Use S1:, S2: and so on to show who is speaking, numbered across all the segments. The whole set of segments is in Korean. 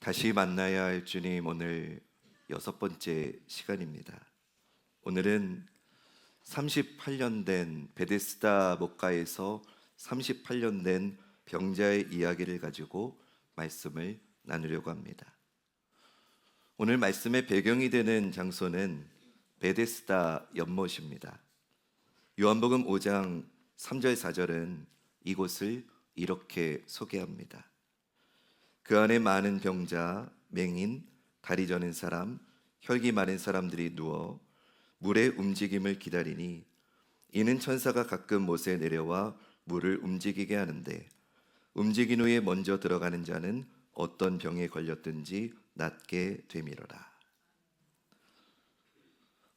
S1: 다시 만나야 할 주님, 오늘 6번째 시간입니다. 오늘은 38년 된 베데스다 목가에서 38년 된 병자의 이야기를 가지고 말씀을 나누려고 합니다. 오늘 말씀의 배경이 되는 장소는 베데스다 연못입니다. 요한복음 5장 3절 4절은 이곳을 이렇게 소개합니다. 그 안에 많은 병자, 맹인, 다리 저는 사람, 혈기 많은 사람들이 누워 물의 움직임을 기다리니 이는 천사가 가끔 못에 내려와 물을 움직이게 하는데 움직인 후에 먼저 들어가는 자는 어떤 병에 걸렸든지 낫게 되밀어라.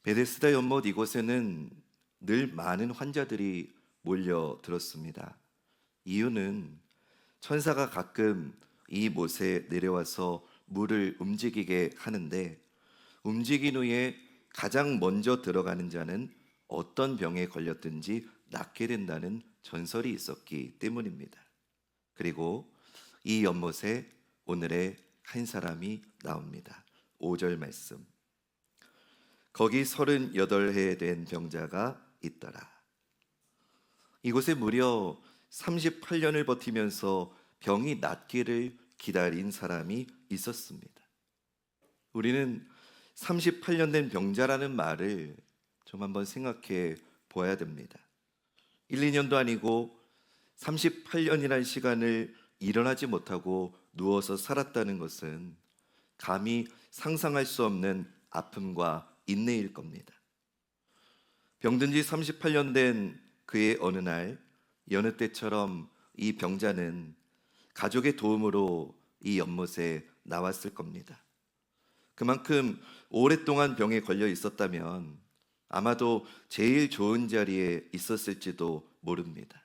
S1: 베데스다 연못 이곳에는 늘 많은 환자들이 몰려들었습니다. 이유는 천사가 가끔 이 못에 내려와서 물을 움직이게 하는데 움직인 후에 가장 먼저 들어가는 자는 어떤 병에 걸렸든지 낫게 된다는 전설이 있었기 때문입니다. 그리고 이 연못에 오늘의 한 사람이 나옵니다. 5절 말씀. 거기 38해 된 병자가 있더라. 이곳에 무려 38년을 버티면서 병이 낫기를 기다린 사람이 있었습니다. 우리는 38년 된 병자라는 말을 좀 한번 생각해 보아야 됩니다. 1, 2년도 아니고 38년이라는 시간을 일어나지 못하고 누워서 살았다는 것은 감히 상상할 수 없는 아픔과 인내일 겁니다. 병든 지 38년 된 그의 어느 날 여느 때처럼 이 병자는 가족의 도움으로 이 연못에 나왔을 겁니다. 그만큼 오랫동안 병에 걸려 있었다면 아마도 제일 좋은 자리에 있었을지도 모릅니다.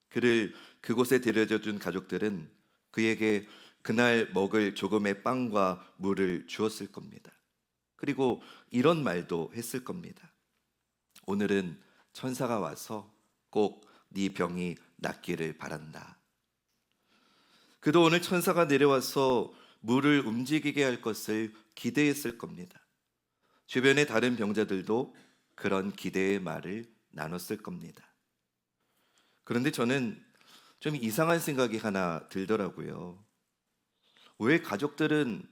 S1: 그를 그곳에 데려다 준 가족들은 그에게 그날 먹을 조금의 빵과 물을 주었을 겁니다. 그리고 이런 말도 했을 겁니다. 오늘은 천사가 와서 꼭 네 병이 낫기를 바란다. 그도 오늘 천사가 내려와서 물을 움직이게 할 것을 기대했을 겁니다. 주변의 다른 병자들도 그런 기대의 말을 나눴을 겁니다. 그런데 저는 좀 이상한 생각이 하나 들더라고요. 왜 가족들은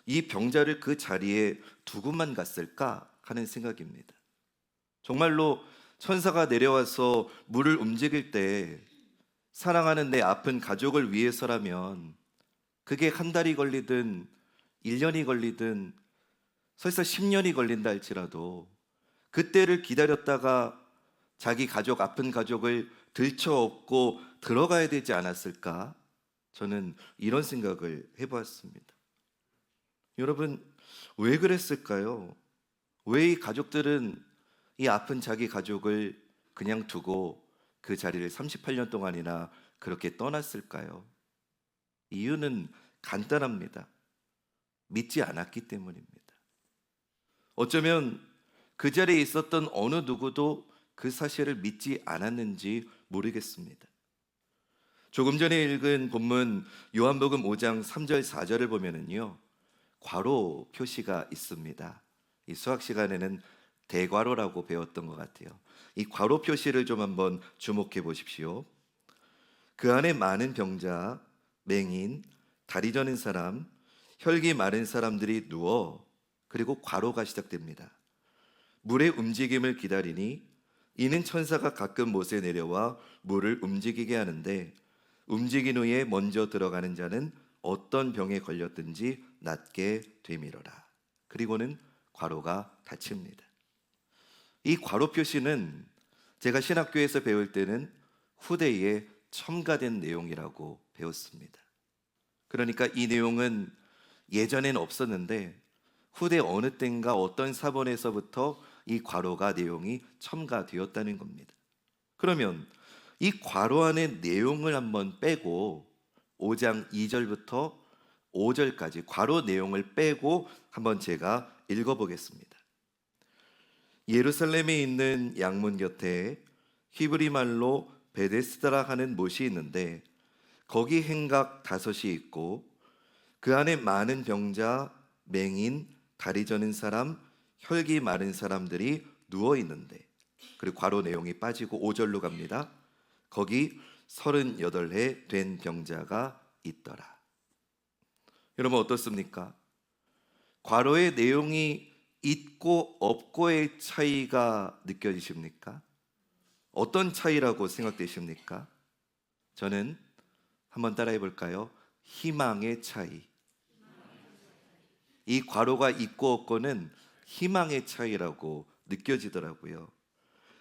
S1: 이 병자를 그 자리에 두고만 갔을까 하는 생각입니다. 정말로 천사가 내려와서 물을 움직일 때 사랑하는 내 아픈 가족을 위해서라면 그게 한 달이 걸리든 1년이 걸리든 설사 10년이 걸린다 할지라도 그때를 기다렸다가 자기 가족, 아픈 가족을 들쳐업고 들어가야 되지 않았을까? 저는 이런 생각을 해보았습니다. 여러분, 왜 그랬을까요? 왜 이 가족들은 이 아픈 자기 가족을 그냥 두고 그 자리를 38년 동안이나 그렇게 떠났을까요? 이유는 간단합니다. 믿지 않았기 때문입니다. 어쩌면 그 자리에 있었던 어느 누구도 그 사실을 믿지 않았는지 모르겠습니다. 조금 전에 읽은 본문 요한복음 5장 3절 4절을 보면은요, 괄호 표시가 있습니다. 이 수학 시간에는 대괄호라고 배웠던 것 같아요. 이 괄호 표시를 좀 한번 주목해 보십시오. 그 안에 많은 병자, 맹인, 다리 저는 사람, 혈기 마른 사람들이 누워, 그리고 괄호가 시작됩니다. 물의 움직임을 기다리니 이는 천사가 가끔 못에 내려와 물을 움직이게 하는데 움직인 후에 먼저 들어가는 자는 어떤 병에 걸렸든지 낫게 되밀어라. 그리고는 괄호가 닫힙니다. 이 괄호 표시는 제가 신학교에서 배울 때는 후대에 첨가된 내용이라고 배웠습니다. 그러니까 이 내용은 예전엔 없었는데 후대 어느 때인가 어떤 사본에서부터 이 괄호가 내용이 첨가되었다는 겁니다. 그러면 이 괄호 안의 내용을 한번 빼고 5장 2절부터 5절까지 괄호 내용을 빼고 한번 제가 읽어보겠습니다. 예루살렘에 있는 양문 곁에 히브리 말로 베데스다라 하는 못이 있는데 거기 행각 5이 있고 그 안에 많은 병자, 맹인, 다리 저는 사람, 혈기 마른 사람들이 누워 있는데, 그리고 괄호 내용이 빠지고 5절로 갑니다. 거기 38해 된 병자가 있더라. 여러분 어떻습니까? 괄호의 내용이 있고 없고의 차이가 느껴지십니까? 어떤 차이라고 생각되십니까? 저는 한번 따라해 볼까요? 희망의 차이. 이 괄호가 있고 없고는 희망의 차이라고 느껴지더라고요.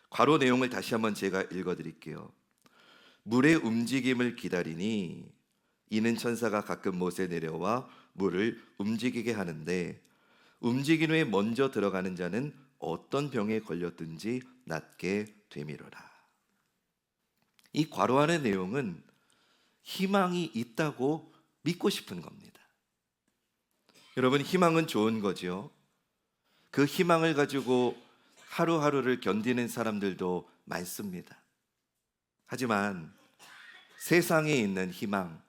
S1: 괄호 내용을 다시 한번 제가 읽어드릴게요. 물의 움직임을 기다리니 이는 천사가 가끔 못에 내려와 물을 움직이게 하는데 움직인 후에 먼저 들어가는 자는 어떤 병에 걸렸든지 낫게 되미로라. 이 괄호 안의 내용은 희망이 있다고 믿고 싶은 겁니다. 여러분, 희망은 좋은 거죠. 그 희망을 가지고 하루하루를 견디는 사람들도 많습니다. 하지만 세상에 있는 희망,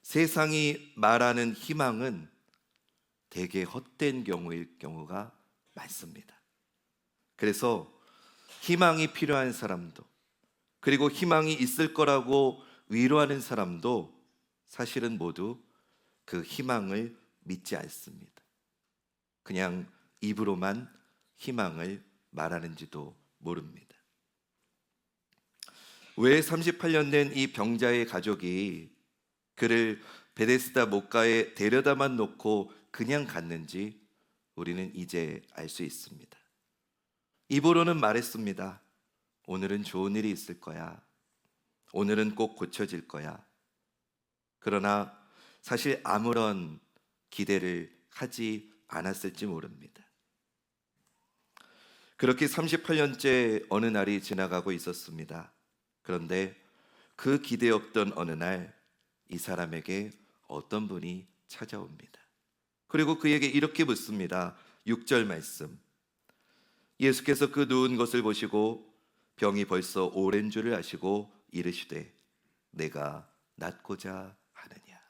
S1: 세상이 말하는 희망은 대개 헛된 경우일 경우가 많습니다. 그래서 희망이 필요한 사람도, 그리고 희망이 있을 거라고 위로하는 사람도 사실은 모두 그 희망을 믿지 않습니다. 그냥 입으로만 희망을 말하는지도 모릅니다. 왜 38년 된 이 병자의 가족이 그를 베데스다 목가에 데려다만 놓고 그냥 갔는지 우리는 이제 알 수 있습니다. 입으로는 말했습니다. 오늘은 좋은 일이 있을 거야. 오늘은 꼭 고쳐질 거야. 그러나 사실 아무런 기대를 하지 않았을지 모릅니다. 그렇게 38년째 어느 날이 지나가고 있었습니다. 그런데 그 기대 없던 어느 날 이 사람에게 어떤 분이 찾아옵니다. 그리고 그에게 이렇게 묻습니다. 6절 말씀. 예수께서 그 누운 것을 보시고 병이 벌써 오랜 줄을 아시고 이르시되 내가 낫고자 하느냐.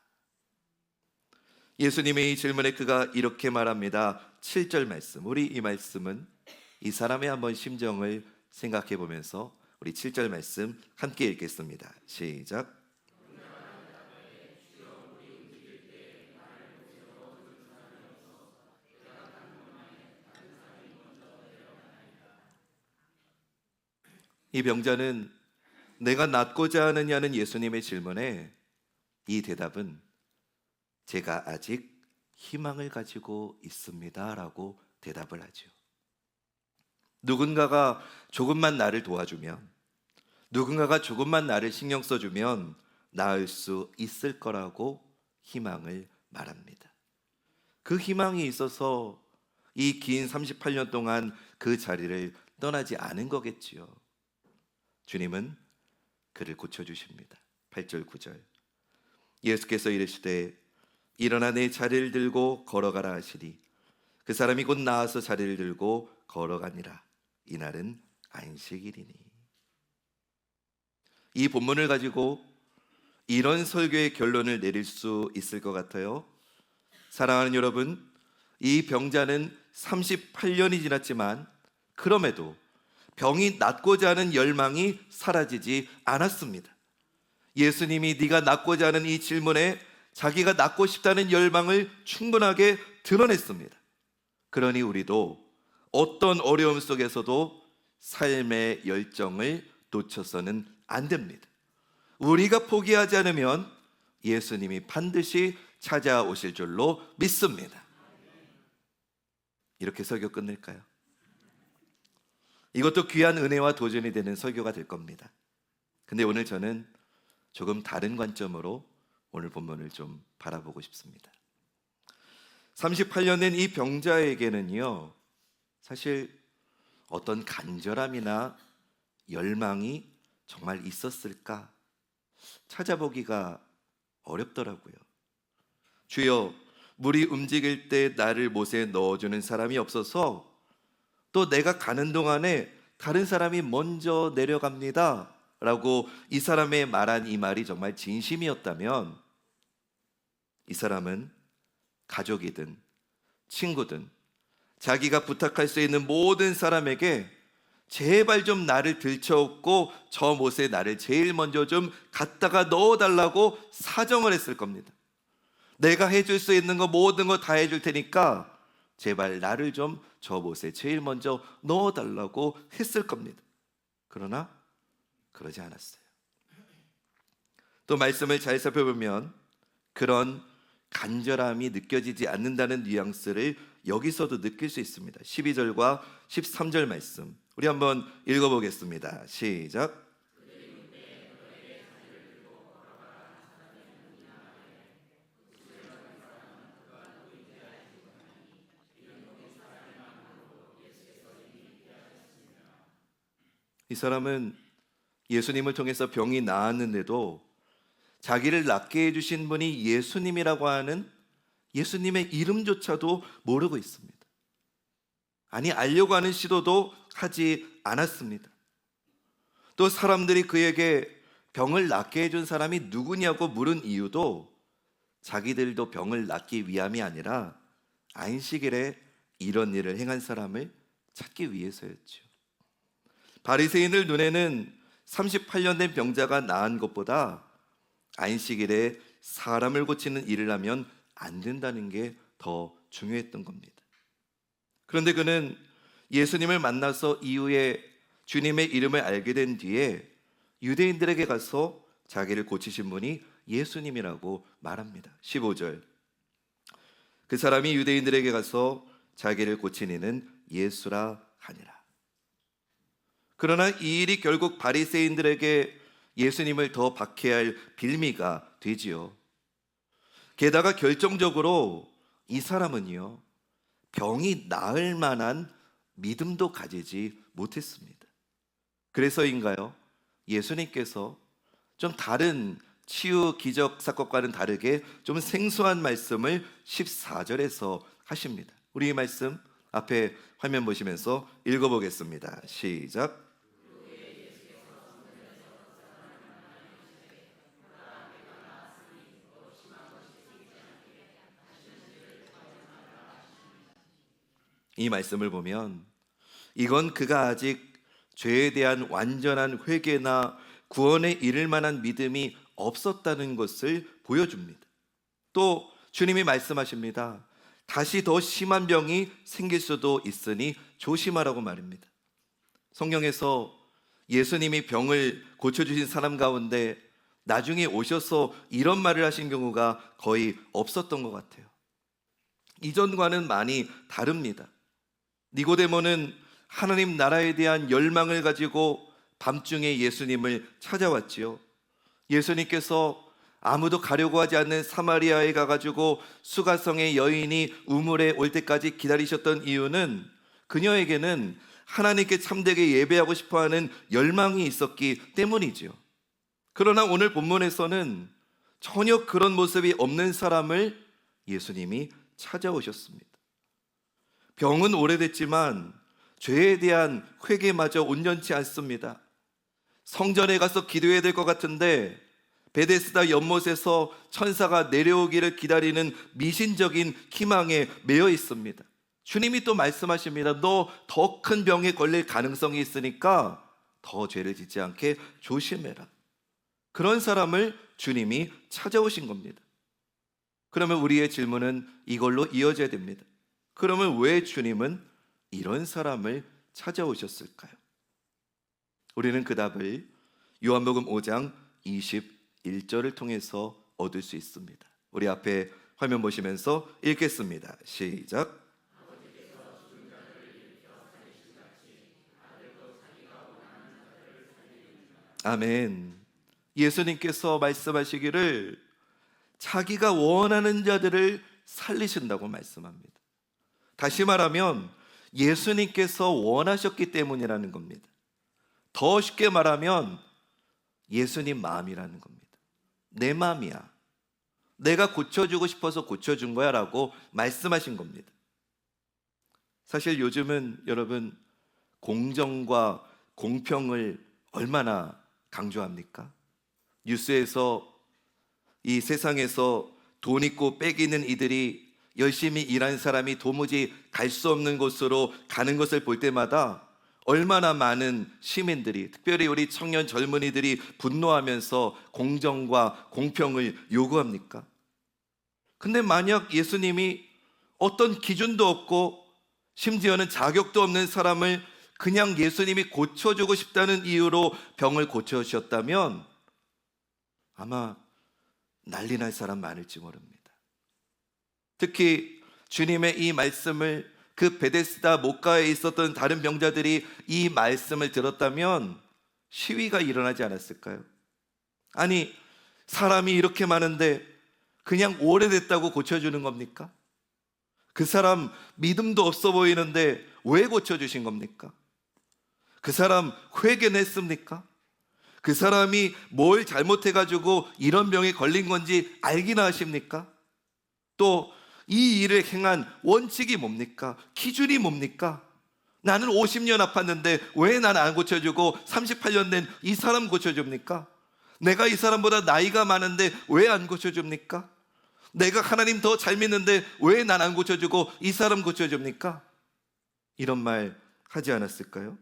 S1: 예수님의 이 질문에 그가 이렇게 말합니다. 7절 말씀. 우리 이 말씀은 이 사람의 한번 심정을 생각해 보면서 우리 7절 말씀 함께 읽겠습니다. 시작. 이 병자는 내가 낫고자 하느냐는 예수님의 질문에 이 대답은 제가 아직 희망을 가지고 있습니다 라고 대답을 하죠. 누군가가 조금만 나를 도와주면, 누군가가 조금만 나를 신경 써주면 나을 수 있을 거라고 희망을 말합니다. 그 희망이 있어서 이 긴 38년 동안 그 자리를 떠나지 않은 거겠지요. 주님은 그를 고쳐주십니다. 8절 9절. 예수께서 이르시되 일어나 내 자리를 들고 걸어가라 하시니 그 사람이 곧 나와서 자리를 들고 걸어가니라. 이날은 안식일이니. 이 본문을 가지고 이런 설교의 결론을 내릴 수 있을 것 같아요. 사랑하는 여러분, 이 병자는 38년이 지났지만 그럼에도 병이 낫고자 하는 열망이 사라지지 않았습니다. 예수님이 네가 낫고자 하는 이 질문에 자기가 낫고 싶다는 열망을 충분하게 드러냈습니다. 그러니 우리도 어떤 어려움 속에서도 삶의 열정을 놓쳐서는 안 됩니다. 우리가 포기하지 않으면 예수님이 반드시 찾아오실 줄로 믿습니다. 이렇게 설교 끝낼까요? 이것도 귀한 은혜와 도전이 되는 설교가 될 겁니다. 근데 오늘 저는 조금 다른 관점으로 오늘 본문을 좀 바라보고 싶습니다. 38년 된 이 병자에게는요, 사실 어떤 간절함이나 열망이 정말 있었을까 찾아보기가 어렵더라고요. 주여, 물이 움직일 때 나를 못에 넣어주는 사람이 없어서 또 내가 가는 동안에 다른 사람이 먼저 내려갑니다 라고 이 사람의 말한 이 말이 정말 진심이었다면 이 사람은 가족이든 친구든 자기가 부탁할 수 있는 모든 사람에게 제발 좀 나를 들쳐업고 저 못에 나를 제일 먼저 좀 갖다가 넣어달라고 사정을 했을 겁니다. 내가 해줄 수 있는 거 모든 거 다 해줄 테니까 제발 나를 좀 저 못에 제일 먼저 넣어달라고 했을 겁니다. 그러나 그러지 않았어요. 또 말씀을 잘 살펴보면 그런 간절함이 느껴지지 않는다는 뉘앙스를 여기서도 느낄 수 있습니다. 12절과 13절 말씀 우리 한번 읽어보겠습니다. 시작. 이 사람은 예수님을 통해서 병이 나았는데도 자기를 낫게 해주신 분이 예수님이라고 하는 예수님의 이름조차도 모르고 있습니다. 아니, 알려고 하는 시도도 하지 않았습니다. 또 사람들이 그에게 병을 낫게 해준 사람이 누구냐고 물은 이유도 자기들도 병을 낫기 위함이 아니라 안식일에 이런 일을 행한 사람을 찾기 위해서였죠. 바리새인들 눈에는 38년 된 병자가 나은 것보다 안식일에 사람을 고치는 일을 하면 안 된다는 게 더 중요했던 겁니다. 그런데 그는 예수님을 만나서 이후에 주님의 이름을 알게 된 뒤에 유대인들에게 가서 자기를 고치신 분이 예수님이라고 말합니다. 15절. 그 사람이 유대인들에게 가서 자기를 고친 이는 예수라 하니라. 그러나 이 일이 결국 바리새인들에게 예수님을 더 박해할 빌미가 되지요. 게다가 결정적으로 이 사람은요, 병이 나을 만한 믿음도 가지지 못했습니다. 그래서인가요? 예수님께서 좀 다른 치유 기적 사건과는 다르게 좀 생소한 말씀을 14절에서 하십니다. 우리 이 말씀 앞에 화면 보시면서 읽어보겠습니다. 시작. 이 말씀을 보면 이건 그가 아직 죄에 대한 완전한 회개나 구원에 이를 만한 믿음이 없었다는 것을 보여줍니다. 또 주님이 말씀하십니다. 다시 더 심한 병이 생길 수도 있으니 조심하라고 말입니다. 성경에서 예수님이 병을 고쳐주신 사람 가운데 나중에 오셔서 이런 말을 하신 경우가 거의 없었던 것 같아요. 이전과는 많이 다릅니다. 니고데모는 하나님 나라에 대한 열망을 가지고 밤중에 예수님을 찾아왔지요. 예수님께서 아무도 가려고 하지 않는 사마리아에 가가지고 수가성의 여인이 우물에 올 때까지 기다리셨던 이유는 그녀에게는 하나님께 참되게 예배하고 싶어하는 열망이 있었기 때문이지요. 그러나 오늘 본문에서는 전혀 그런 모습이 없는 사람을 예수님이 찾아오셨습니다. 병은 오래됐지만 죄에 대한 회개마저 온전치 않습니다. 성전에 가서 기도해야 될 것 같은데 베데스다 연못에서 천사가 내려오기를 기다리는 미신적인 희망에 매여 있습니다. 주님이 또 말씀하십니다. 너 더 큰 병에 걸릴 가능성이 있으니까 더 죄를 짓지 않게 조심해라. 그런 사람을 주님이 찾아오신 겁니다. 그러면 우리의 질문은 이걸로 이어져야 됩니다. 그러면 왜 주님은 이런 사람을 찾아오셨을까요? 우리는 그 답을 요한복음 5장 21절을 통해서 얻을 수 있습니다. 우리 앞에 화면 보시면서 읽겠습니다. 시작. 아멘. 예수님께서 말씀하시기를 자기가 원하는 자들을 살리신다고 말씀합니다. 다시 말하면 예수님께서 원하셨기 때문이라는 겁니다. 더 쉽게 말하면 예수님 마음이라는 겁니다. 내 마음이야. 내가 고쳐주고 싶어서 고쳐준 거야 라고 말씀하신 겁니다. 사실 요즘은 여러분 공정과 공평을 얼마나 강조합니까? 뉴스에서 이 세상에서 돈 있고 빽 있는 이들이 열심히 일한 사람이 도무지 갈 수 없는 곳으로 가는 것을 볼 때마다 얼마나 많은 시민들이, 특별히 우리 청년 젊은이들이 분노하면서 공정과 공평을 요구합니까? 근데 만약 예수님이 어떤 기준도 없고 심지어는 자격도 없는 사람을 그냥 예수님이 고쳐주고 싶다는 이유로 병을 고쳐주셨다면 아마 난리 날 사람 많을지 모릅니다. 특히 주님의 이 말씀을 그 베데스다 목가에 있었던 다른 병자들이 이 말씀을 들었다면 시위가 일어나지 않았을까요? 아니, 사람이 이렇게 많은데 그냥 오래됐다고 고쳐주는 겁니까? 그 사람 믿음도 없어 보이는데 왜 고쳐주신 겁니까? 그 사람 회개는 했습니까? 그 사람이 뭘 잘못해가지고 이런 병에 걸린 건지 알기나 하십니까? 또 이 일을 행한 원칙이 뭡니까? 기준이 뭡니까? 나는 50년 아팠는데 왜 난 안 고쳐주고 38년 된 이 사람 고쳐줍니까? 내가 이 사람보다 나이가 많은데 왜 안 고쳐줍니까? 내가 하나님 더 잘 믿는데 왜 난 안 고쳐주고 이 사람 고쳐줍니까? 이런 말 하지 않았을까요?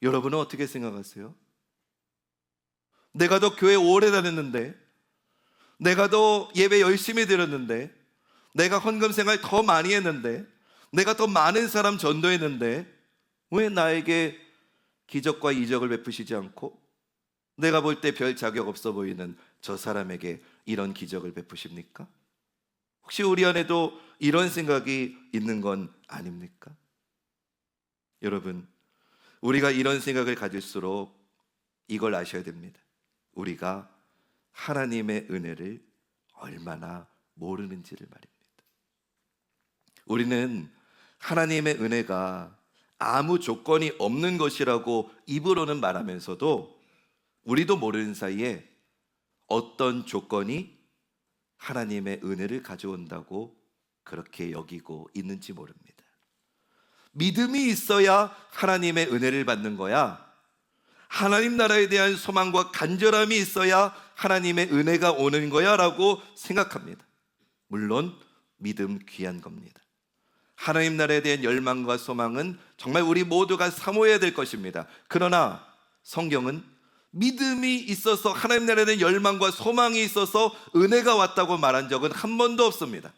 S1: 여러분은 어떻게 생각하세요? 내가 더 교회 오래 다녔는데, 내가 더 예배 열심히 드렸는데, 내가 헌금 생활 더 많이 했는데, 내가 더 많은 사람 전도했는데 왜 나에게 기적과 이적을 베푸시지 않고 내가 볼 때 별 자격 없어 보이는 저 사람에게 이런 기적을 베푸십니까? 혹시 우리 안에도 이런 생각이 있는 건 아닙니까? 여러분, 우리가 이런 생각을 가질수록 이걸 아셔야 됩니다. 우리가 하나님의 은혜를 얼마나 모르는지를 말입니다. 우리는 하나님의 은혜가 아무 조건이 없는 것이라고 입으로는 말하면서도 우리도 모르는 사이에 어떤 조건이 하나님의 은혜를 가져온다고 그렇게 여기고 있는지 모릅니다. 믿음이 있어야 하나님의 은혜를 받는 거야? 하나님 나라에 대한 소망과 간절함이 있어야 하나님의 은혜가 오는 거야? 라고 생각합니다. 물론 믿음 귀한 겁니다. 하나님 나라에 대한 열망과 소망은 정말 우리 모두가 사모해야 될 것입니다. 그러나 성경은 믿음이 있어서 하나님 나라에 대한 열망과 소망이 있어서 은혜가 왔다고 말한 적은 한 번도 없습니다.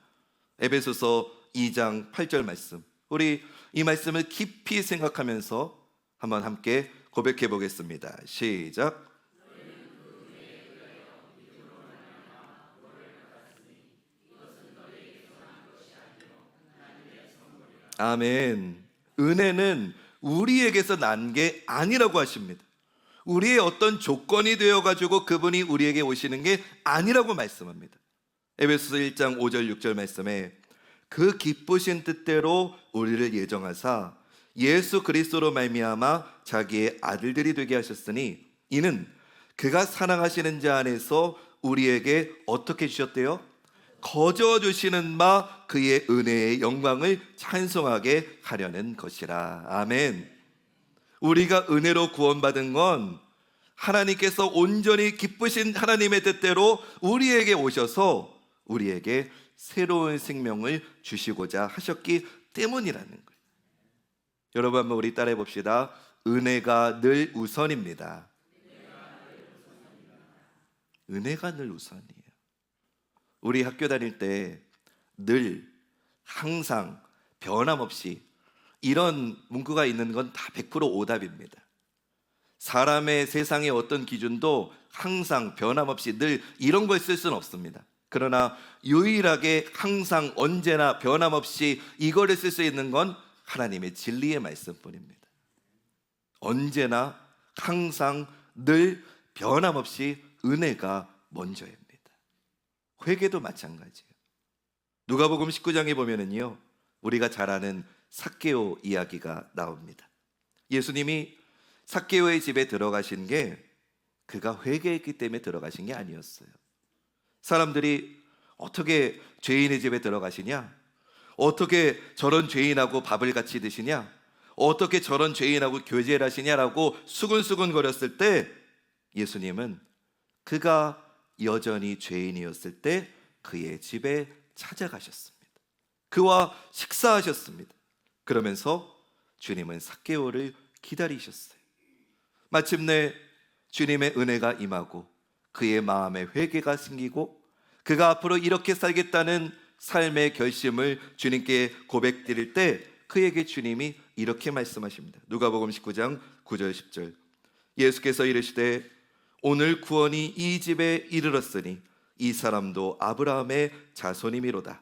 S1: 에베소서 2장 8절 말씀, 우리 이 말씀을 깊이 생각하면서 한번 함께 고백해 보겠습니다. 시작. 아멘. 은혜는 우리에게서 난 게 아니라고 하십니다. 우리의 어떤 조건이 되어가지고 그분이 우리에게 오시는 게 아니라고 말씀합니다. 에베소서 1장 5절 6절 말씀에 그 기쁘신 뜻대로 우리를 예정하사 예수 그리스도로 말미암아 자기의 아들들이 되게 하셨으니 이는 그가 사랑하시는 자 안에서 우리에게 어떻게 주셨대요? 거저 주시는 바 그의 은혜의 영광을 찬송하게 하려는 것이라. 아멘. 우리가 은혜로 구원받은 건 하나님께서 온전히 기쁘신 하나님의 뜻대로 우리에게 오셔서 우리에게 새로운 생명을 주시고자 하셨기 때문이라는 거예요. 여러분, 한번 우리 따라해 봅시다. 은혜가 늘 우선입니다. 은혜가 늘 우선이에요. 우리 학교 다닐 때 늘 항상 변함없이 이런 문구가 있는 건 다 100% 오답입니다. 사람의 세상의 어떤 기준도 항상 변함없이 늘 이런 걸 쓸 수는 없습니다. 그러나 유일하게 항상 언제나 변함없이 이거를 쓸 수 있는 건 하나님의 진리의 말씀뿐입니다. 언제나 항상 늘 변함없이 은혜가 먼저입니다. 회개도 마찬가지예요. 누가복음 19장에 보면은요, 우리가 잘 아는 삭개오 이야기가 나옵니다. 예수님이 삭개오의 집에 들어가신 게 그가 회개했기 때문에 들어가신 게 아니었어요. 사람들이 어떻게 죄인의 집에 들어가시냐? 어떻게 저런 죄인하고 밥을 같이 드시냐? 어떻게 저런 죄인하고 교제를 하시냐라고 수근수근 거렸을 때 예수님은 그가 여전히 죄인이었을 때 그의 집에 찾아가셨습니다. 그와 식사하셨습니다. 그러면서 주님은 삭개오를 기다리셨어요. 마침내 주님의 은혜가 임하고 그의 마음에 회개가 생기고 그가 앞으로 이렇게 살겠다는 삶의 결심을 주님께 고백드릴 때 그에게 주님이 이렇게 말씀하십니다. 누가복음 19장 9절 10절. 예수께서 이르시되 오늘 구원이 이 집에 이르렀으니 이 사람도 아브라함의 자손이미로다.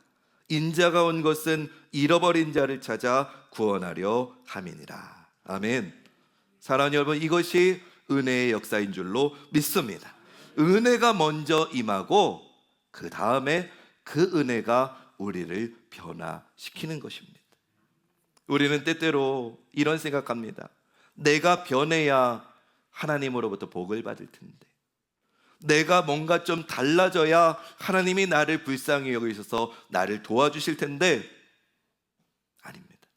S1: 인자가 온 것은 잃어버린 자를 찾아 구원하려 함이니라. 아멘. 사랑하는 여러분, 이것이 은혜의 역사인 줄로 믿습니다. 은혜가 먼저 임하고 그 다음에 그 은혜가 우리를 변화시키는 것입니다. 우리는 때때로 이런 생각합니다. 내가 변해야 하나님으로부터 복을 받을 텐데, 내가 뭔가 좀 달라져야 하나님이 나를 불쌍히 여기셔서 나를 도와주실 텐데, 아닙니다.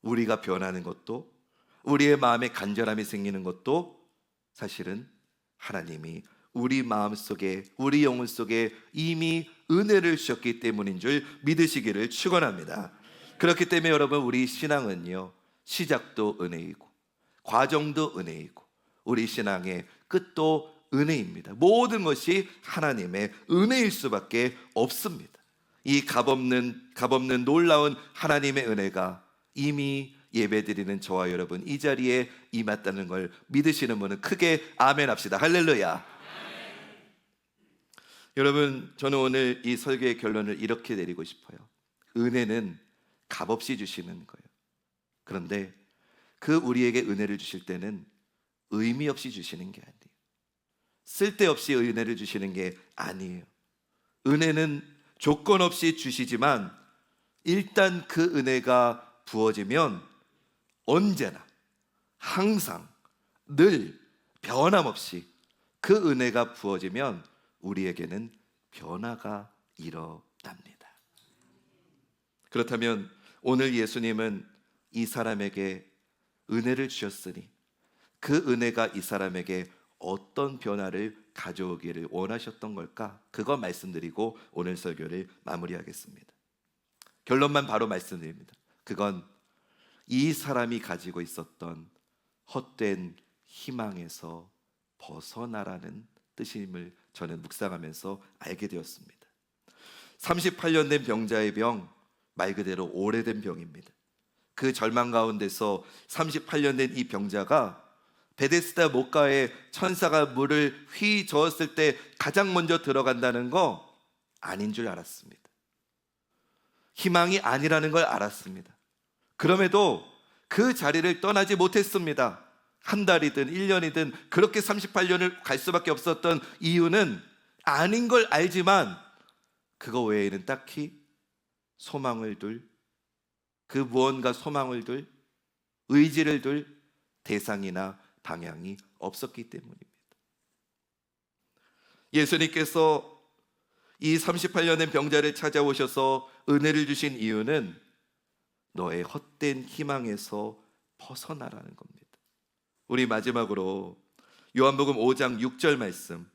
S1: 우리가 변하는 것도, 우리의 마음에 간절함이 생기는 것도 사실은 하나님이 우리 마음속에, 우리 영혼 속에 이미 은혜를 주셨기 때문인 줄 믿으시기를 축원합니다. 그렇기 때문에 여러분, 우리 신앙은요, 시작도 은혜이고 과정도 은혜이고 우리 신앙의 끝도 은혜입니다. 모든 것이 하나님의 은혜일 수밖에 없습니다. 이 값없는 놀라운 하나님의 은혜가 이미 예배드리는 저와 여러분 이 자리에 임했다는 걸 믿으시는 분은 크게 아멘 합시다. 할렐루야. 여러분, 저는 오늘 이 설교의 결론을 이렇게 내리고 싶어요. 은혜는 값없이 주시는 거예요. 그런데 그 우리에게 은혜를 주실 때는 의미 없이 주시는 게 아니에요. 쓸데없이 은혜를 주시는 게 아니에요. 은혜는 조건 없이 주시지만 일단 그 은혜가 부어지면 언제나 항상 늘 변함없이 그 은혜가 부어지면 우리에게는 변화가 일어납니다. 그렇다면 오늘 예수님은 이 사람에게 은혜를 주셨으니 그 은혜가 이 사람에게 어떤 변화를 가져오기를 원하셨던 걸까? 그거 말씀드리고 오늘 설교를 마무리하겠습니다. 결론만 바로 말씀드립니다. 그건 이 사람이 가지고 있었던 헛된 희망에서 벗어나라는 뜻임을 저는 묵상하면서 알게 되었습니다. 38년 된 병자의 병, 말 그대로 오래된 병입니다. 그 절망 가운데서 38년 된 이 병자가 베데스다 못가에 천사가 물을 휘 저었을 때 가장 먼저 들어간다는 거 아닌 줄 알았습니다. 희망이 아니라는 걸 알았습니다. 그럼에도 그 자리를 떠나지 못했습니다. 한 달이든 1년이든 그렇게 38년을 갈 수밖에 없었던 이유는 아닌 걸 알지만 그거 외에는 딱히 소망을 둘, 그 무언가 소망을 둘, 의지를 둘 대상이나 방향이 없었기 때문입니다. 예수님께서 이 38년 된 병자를 찾아오셔서 은혜를 주신 이유는 너의 헛된 희망에서 벗어나라는 겁니다. 우리 마지막으로 요한복음 5장 6절 말씀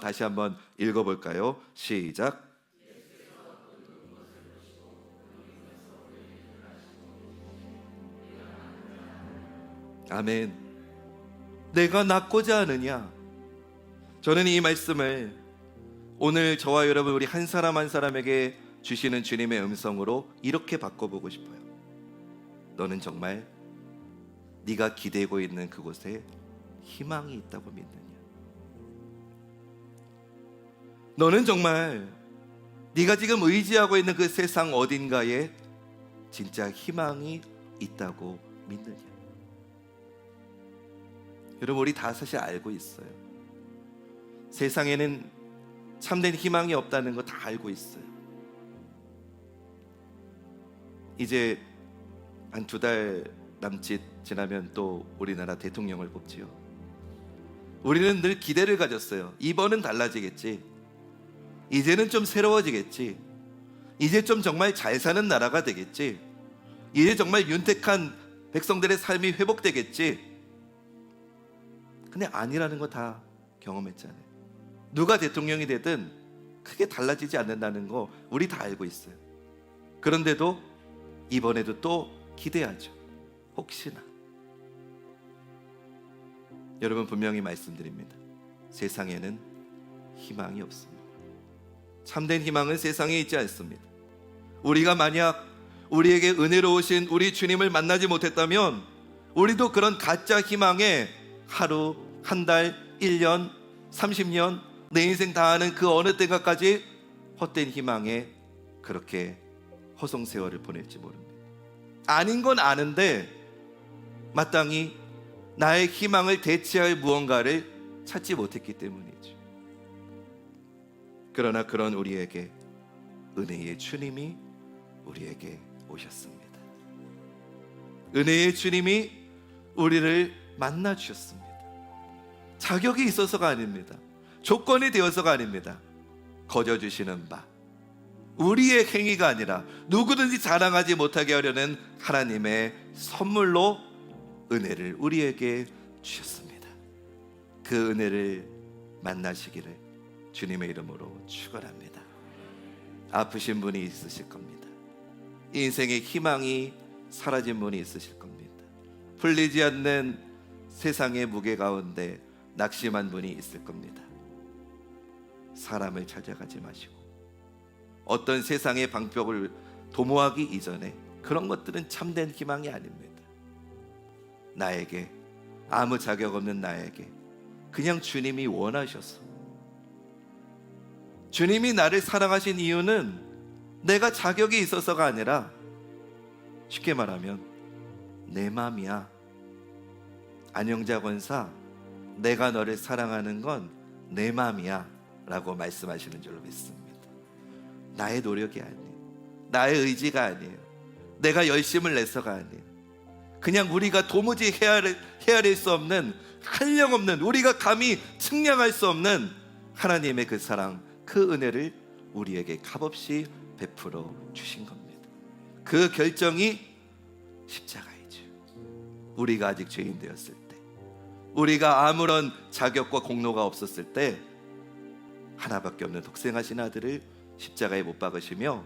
S1: 다시 한번 읽어볼까요? 시작. 아멘. 내가 낫고자 하느냐? 저는 이 말씀을 오늘 저와 여러분 우리 한 사람 한 사람에게 주시는 주님의 음성으로 이렇게 바꿔보고 싶어요. 너는 정말 네가 기대고 있는 그곳에 희망이 있다고 믿느냐? 너는 정말 네가 지금 의지하고 있는 그 세상 어딘가에 진짜 희망이 있다고 믿느냐? 여러분, 우리 다 사실 알고 있어요. 세상에는 참된 희망이 없다는 거 다 알고 있어요. 이제 한 2달 남짓 지나면 또 우리나라 대통령을 뽑지요. 우리는 늘 기대를 가졌어요. 이번은 달라지겠지. 이제는 좀 새로워지겠지. 이제 좀 정말 잘 사는 나라가 되겠지. 이제 정말 윤택한 백성들의 삶이 회복되겠지. 근데 아니라는 거 다 경험했잖아요. 누가 대통령이 되든 크게 달라지지 않는다는 거 우리 다 알고 있어요. 그런데도 이번에도 또 기대하죠. 혹시나. 여러분, 분명히 말씀드립니다. 세상에는 희망이 없습니다. 참된 희망은 세상에 있지 않습니다. 우리가 만약 우리에게 은혜로우신 우리 주님을 만나지 못했다면 우리도 그런 가짜 희망에 하루, 한 달, 1년, 30년 내 인생 다하는 그 어느 때가까지 헛된 희망에 그렇게 허송세월을 보낼지 모릅니다. 아닌 건 아는데 마땅히 나의 희망을 대체할 무언가를 찾지 못했기 때문이죠. 그러나 그런 우리에게 은혜의 주님이 우리에게 오셨습니다. 은혜의 주님이 우리를 만나 주셨습니다. 자격이 있어서가 아닙니다. 조건이 되어서가 아닙니다. 거저 주시는 바, 우리의 행위가 아니라 누구든지 자랑하지 못하게 하려는 하나님의 선물로 은혜를 우리에게 주셨습니다. 그 은혜를 만나시기를 주님의 이름으로 축원합니다. 아프신 분이 있으실 겁니다. 인생의 희망이 사라진 분이 있으실 겁니다. 풀리지 않는 세상의 무게 가운데 낙심한 분이 있을 겁니다. 사람을 찾아가지 마시고 어떤 세상의 방법을 도모하기 이전에 그런 것들은 참된 희망이 아닙니다. 나에게, 아무 자격 없는 나에게 그냥 주님이 원하셔서, 주님이 나를 사랑하신 이유는 내가 자격이 있어서가 아니라 쉽게 말하면 내 맘이야. 안영자 권사, 내가 너를 사랑하는 건 내 맘이야 라고 말씀하시는 줄로 믿습니다. 나의 노력이 아니에요. 나의 의지가 아니에요. 내가 열심을 내서가 아니에요. 그냥 우리가 도무지 헤아릴 수 없는, 한량없는, 우리가 감히 측량할 수 없는 하나님의 그 사랑, 그 은혜를 우리에게 값없이 베풀어 주신 겁니다. 그 결정이 십자가이죠. 우리가 아직 죄인 되었을 때, 우리가 아무런 자격과 공로가 없었을 때 하나밖에 없는 독생하신 아들을 십자가에 못 박으시며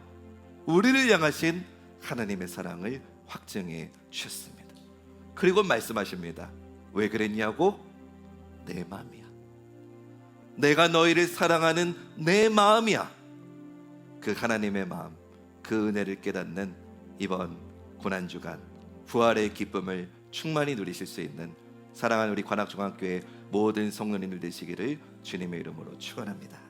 S1: 우리를 향하신 하나님의 사랑을 확증해 주셨습니다. 그리고 말씀하십니다. 왜 그랬냐고? 내 마음이야. 내가 너희를 사랑하는 내 마음이야. 그 하나님의 마음, 그 은혜를 깨닫는 이번 고난주간 부활의 기쁨을 충만히 누리실 수 있는 사랑하는 우리 관악중앙교회 모든 성도님들 되시기를 주님의 이름으로 축원합니다.